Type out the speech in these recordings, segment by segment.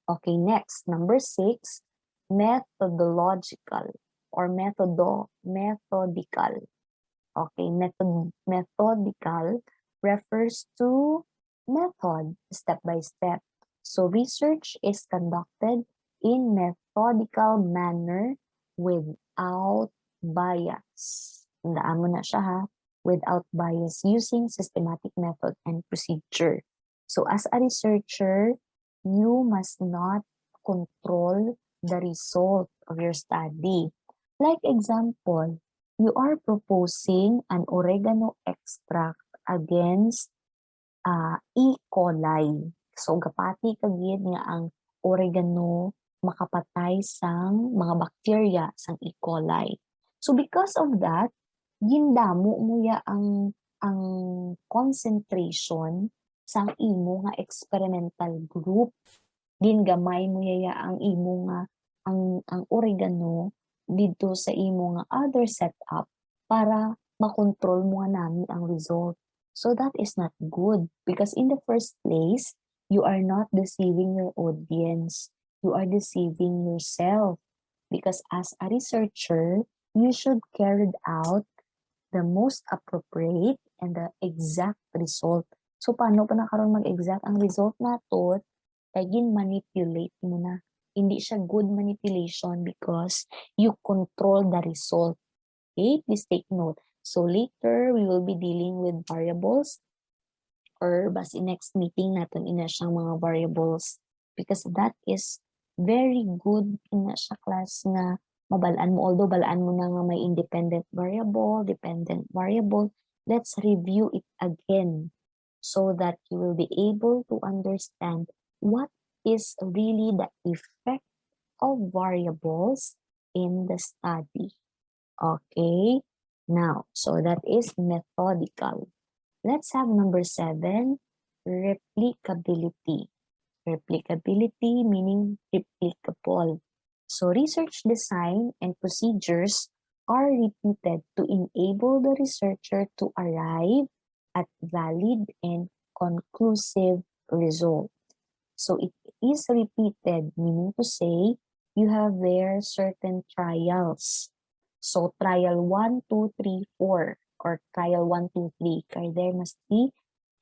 Okay, next, number 6, methodological or methodical. Okay, methodical refers to method, step by step. So research is conducted in methodical manner without bias. Tandaan mo na siya ha, without bias, using systematic method and procedure. So as a researcher, you must not control the result of your study. Like example, you are proposing an oregano extract against E. coli. So gapati kagid nga ang oregano makapatay sang mga bacteria sang E. coli. So because of that, gindamo mo ya ang concentration sang imo nga experimental group. Gingamay mo ya ang imo nga ang oregano dito sa imo nga other setup para makontrol mo nga nami ang result. So that is not good because in the first place, you are not deceiving your audience. You are deceiving yourself because as a researcher, you should carry out the most appropriate and the exact result. So paano pa nakaroon mag-exact ang result nato? Kaya manipulate mo na. Hindi siya good manipulation because you control the result. Okay, please take note. So later, we will be dealing with variables or basi next meeting natin ina siyang mga variables because that is very good ina siya class nga mabalaan mo. Although balaan mo na nga may independent variable, dependent variable, let's review it again so that you will be able to understand what is really the effect of variables in the study. Okay, now, so that is methodical. Let's have number 7, replicability. Replicability meaning replicable. So research design and procedures are repeated to enable the researcher to arrive at valid and conclusive result. So it is repeated, meaning to say you have there certain trials. So trial 1, 2, 3, 4 or trial 1, 2, 3. Kaya there must be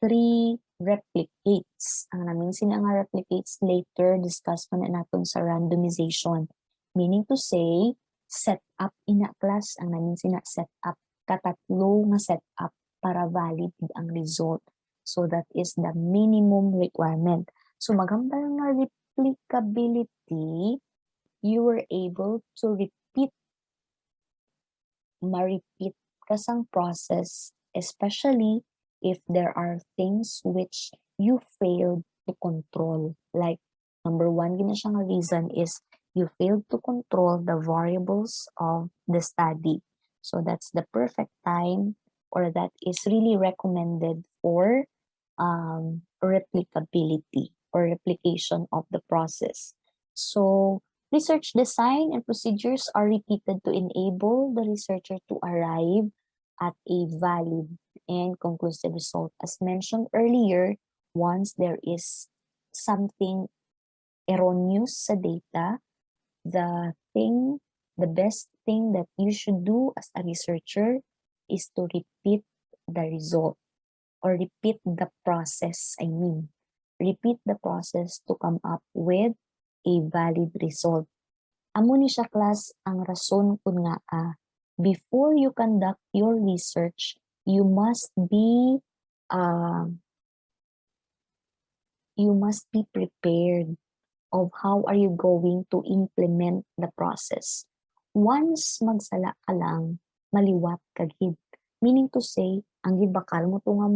3 replicates. Ang namin sina nga replicates later discuss pa na natin sa randomization. Meaning to say, set up ina class. Ang namin sina set up. Katatlo nga set up para valid ang result. So that is the minimum requirement. So magambal nga replicability, you were able to ma-repeat kasang process, especially if there are things which you failed to control. Like, number 1, gina siya nga reason is you failed to control the variables of the study. So that's the perfect time or that is really recommended for replicability or replication of the process. So research design and procedures are repeated to enable the researcher to arrive at a valid and conclusive result. As mentioned earlier, once there is something erroneous sa data, the best thing that you should do as a researcher is to repeat the result or repeat the process, repeat the process to come up with a valid result. Amo ni siya class ang rason kun nga before you conduct your research, you must be prepared of how are you going to implement the process. Once magsala ka lang, maliwat ka gid. Meaning to say, ang gibakal mo to nga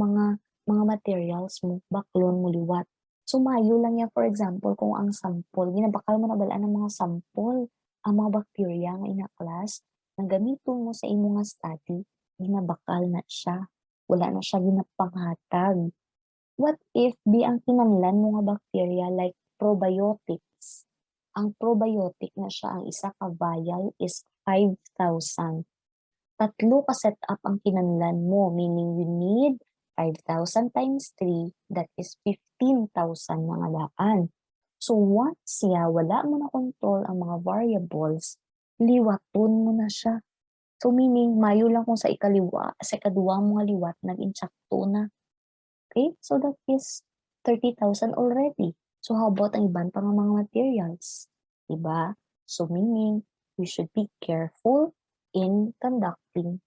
mga materials mo, baklon mo liwat. So mayo lang yan, for example, kung ang sample, ginabakal mo na balaan ng mga sample, ang mga bacteria nga ina class, nang gamiton mo sa imong nga study, ginabakal na siya. Wala na siya ginapanghatag. What if di ang kinahanglan mo nga bacteria like probiotics? Ang probiotic na siya, ang isa ka vial is 5,000. Tatlo ka set up ang kinahanglan mo, meaning you need 5,000 times 3, that is 15,000 mga daan. So once wala mo na control ang mga variables, liwaton mo na siya. So meaning, mayo lang kung sa ikaduwa mo nga liwat, nag-insakto na. Okay? So that is 30,000 already. So how about ang ibang pang mga materials? Diba? So meaning, we should be careful in conducting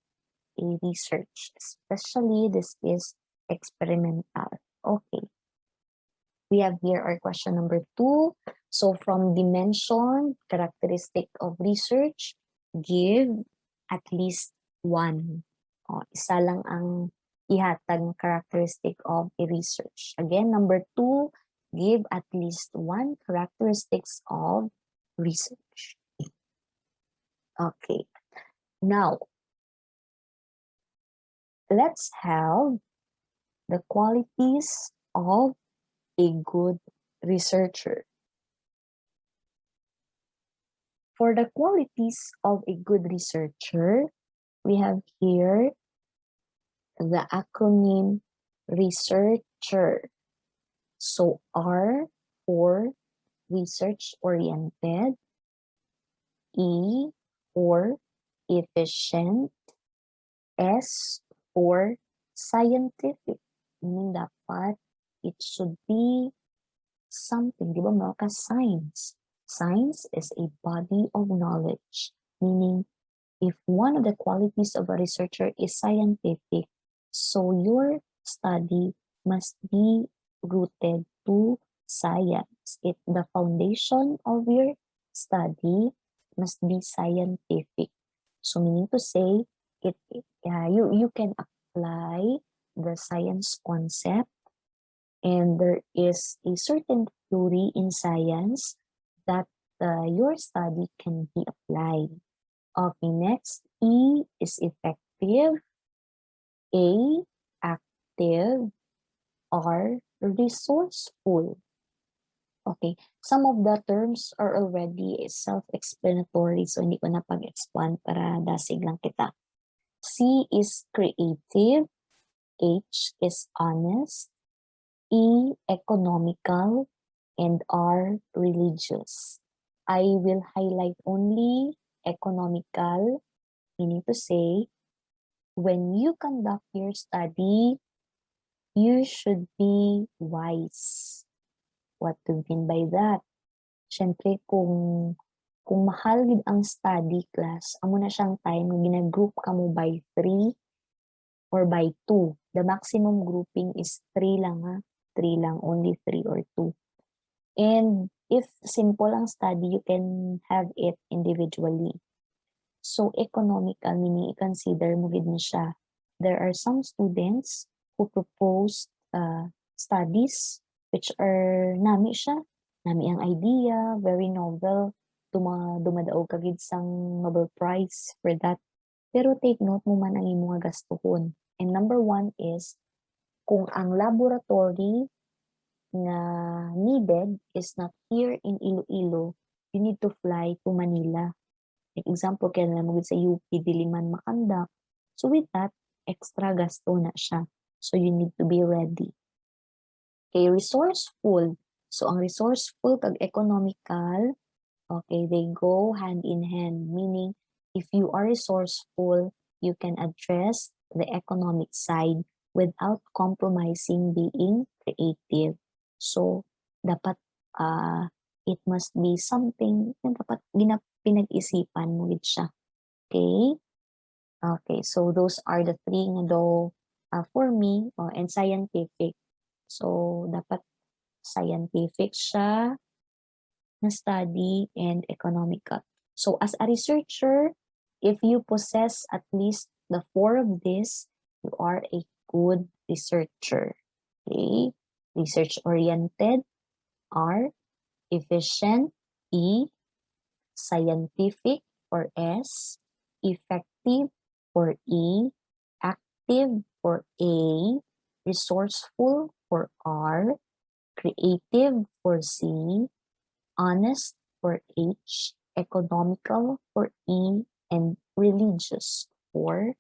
a research, especially this is experimental. Okay. We have here our question number 2. So from dimension, characteristic of research, give at least one. Isa lang ang ihatag ng characteristic of a research. Again, number 2, give at least one characteristics of research. Okay. Now, let's have the qualities of a good researcher. For the qualities of a good researcher, we have here the acronym researcher. So R for research-oriented, E for efficient, S for scientific. Meaning dapat it should be something, di ba mga science? Science is a body of knowledge, meaning if one of the qualities of a researcher is scientific, so your study must be rooted to science. The foundation of your study must be scientific. So meaning to say, you can apply the science concept, and there is a certain theory in science that your study can be applied. Okay, next, E is effective, A, active, R, resourceful. Okay, some of the terms are already self-explanatory, so hindi ko na pag-expand para dasig lang kita. C is creative, H is honest, E, economical, and R, religious. I will highlight only economical, meaning to say, when you conduct your study, you should be wise. What do you mean by that? Siyempre, kung mahal gid ang study class, amo na siyang time nga ginagroup ka mo by 3 or by 2. The maximum grouping is 3 lang ha. 3 lang, only 3 or 2. And if simple ang study, you can have it individually. So economical, meaning i-consider mo gid na siya. There are some students who propose studies which are nami siya, nami ang idea, very novel, dumadaog kagid sang Nobel Prize for that. Pero take note mo man ang imong gastuhon. And number 1 is, kung ang laboratory na needed is not here in Iloilo, you need to fly to Manila. Example, kaya na mo sa UP Diliman makandak. So with that, extra gasto na siya. So you need to be ready. Okay, resourceful. So ang resourceful kag economical, okay, they go hand in hand. Meaning, if you are resourceful, you can address the economic side without compromising being creative. So, dapat it must be something na dapat pinag-isipan mo gid siya. Okay? Okay, so those are the 3 nga daw for me, and scientific. So, dapat scientific siya na study and economical. So, as a researcher, if you possess at least the 4 of this, you are a good researcher. Okay? Research-oriented, R, efficient, E, scientific, for S, effective, for E, active, for A, resourceful, for R, creative, for C, honest, for H, economical, for E, and religious, for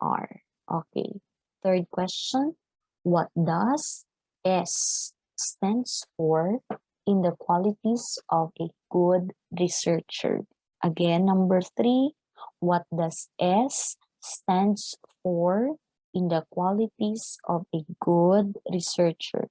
R. Okay. Third question, what does S stands for? in the qualities of a good researcher. Again, number 3, what does S stands for in the qualities of a good researcher?